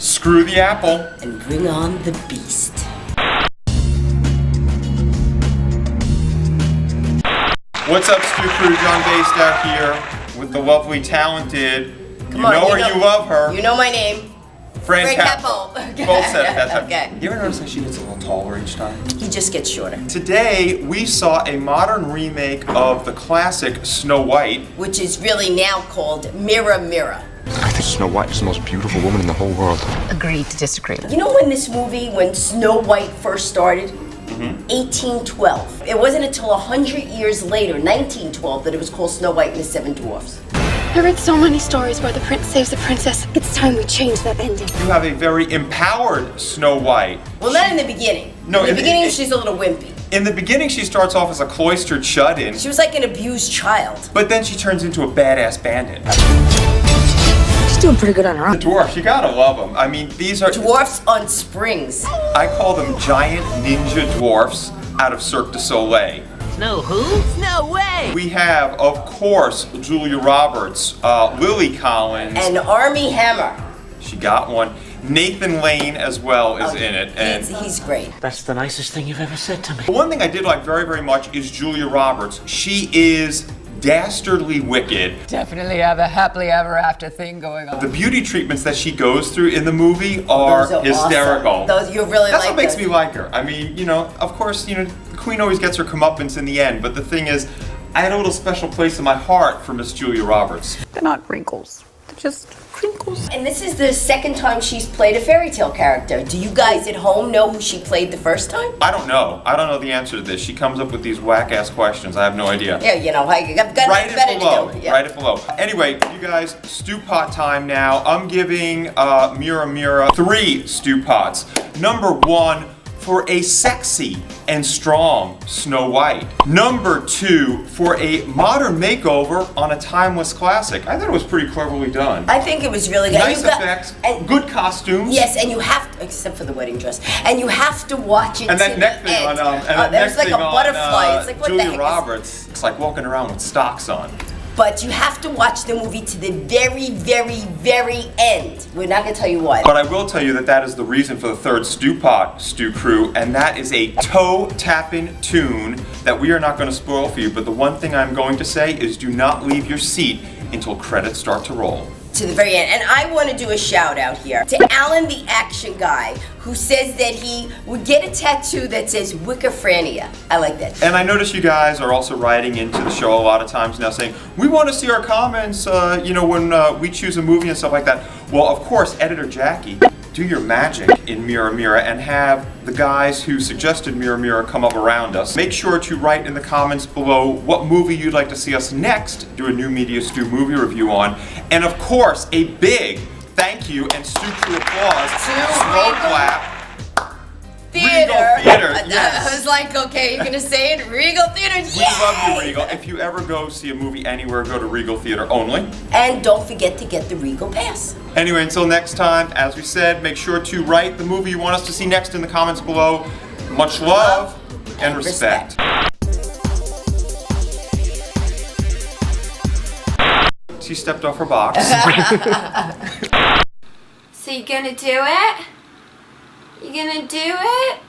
Screw the apple. And bring on the beast. What's up, Stu Crew? John Bastow here with the lovely, talented, you know you love her. You know my name. Frank Capel. Okay. Both said it that time. Okay. You ever notice how she gets a little taller each time? He just gets shorter. Today, we saw a modern remake of the classic Snow White. Which is really now called Mirror, Mirror. I think Snow White is the most beautiful woman in the whole world. Agree to disagree. You know when Snow White first started? 1812. It wasn't until 100 years later, 1912, that it was called Snow White and the Seven Dwarfs. I read so many stories where the prince saves the princess. It's time we change that ending. You have a very empowered Snow White. Well, not in the beginning. No, in the beginning, she's a little wimpy. In the beginning, she starts off as a cloistered shut-in. She was like an abused child. But then she turns into a badass bandit. She's doing pretty good on her own. The dwarfs, you gotta love them. I mean, these are... Dwarfs on springs. I call them giant ninja dwarfs out of Cirque du Soleil. Snow who? No way! We have, of course, Julia Roberts, Lily Collins. And Armie Hammer. She got one. Nathan Lane as well is in it. And He's great. That's the nicest thing you've ever said to me. one thing I did like very, very much is Julia Roberts. She is dastardly wicked. Definitely have a happily ever after thing going on. The beauty treatments that she goes through in the movie are Those are hysterical. awesome. Those you really That's like. what makes those. me like her. I mean, you know, of course, you know, the queen always gets her comeuppance in the end, but the thing is, I had a little special place in my heart for Miss Julia Roberts. They're not wrinkles. They're just crinkles. And this is the second time she's played a fairy tale character. Do you guys at home know who she played the first time? I don't know. I don't know the answer to this. She comes up with these whack-ass questions. I have no idea. Yeah, you know, I've got Write better it below. to do. Yeah. Write it below. Anyway, you guys, stew pot time now. I'm giving Mirror Mirror 3 stew pots. Number 1, for a sexy and strong Snow White. Number 2, for a modern makeover on a timeless classic. I thought it was pretty cleverly done. I think it was really good. Nice effects, good costumes. Yes, and you have to, except for the wedding dress, and you have to watch it And to that neck the thing end. on, There's like a butterfly. It's like, what the Julia heck? Roberts. It's like walking around with socks on. But you have to watch the movie to the very, very, very end. We're not gonna tell you what. But I will tell you that that is the reason for the third stew pot, Stew Crew, and that is a toe-tapping tune that we are not going to spoil for you. But the one thing I'm going to say is do not leave your seat until credits start to roll. To the very end. And I want to do a shout out here to Alan the Action Guy, who says that he would get a tattoo that says Wikifrania. I like that. And I notice you guys are also writing into the show a lot of times now saying, we want to see our comments, you know, when we choose a movie and stuff like that. Well, of course, Editor Jackie, do your magic in Mirror Mirror and have the guys who suggested Mirror Mirror come up around us. Make sure to write in the comments below what movie you'd like to see us next do a New Media Stew movie review on. And of course, a big thank you and Stew Crew applause, slow clap. Regal Theater, yes. I was like, okay, you're gonna say it? Regal Theater, We love you, Regal. If you ever go see a movie anywhere, go to Regal Theater only. And don't forget to get the Regal Pass. Anyway, until next time, as we said, make sure to write the movie you want us to see next in the comments below. Much love and respect. She stepped off her box. So you gonna do it? You gonna do it?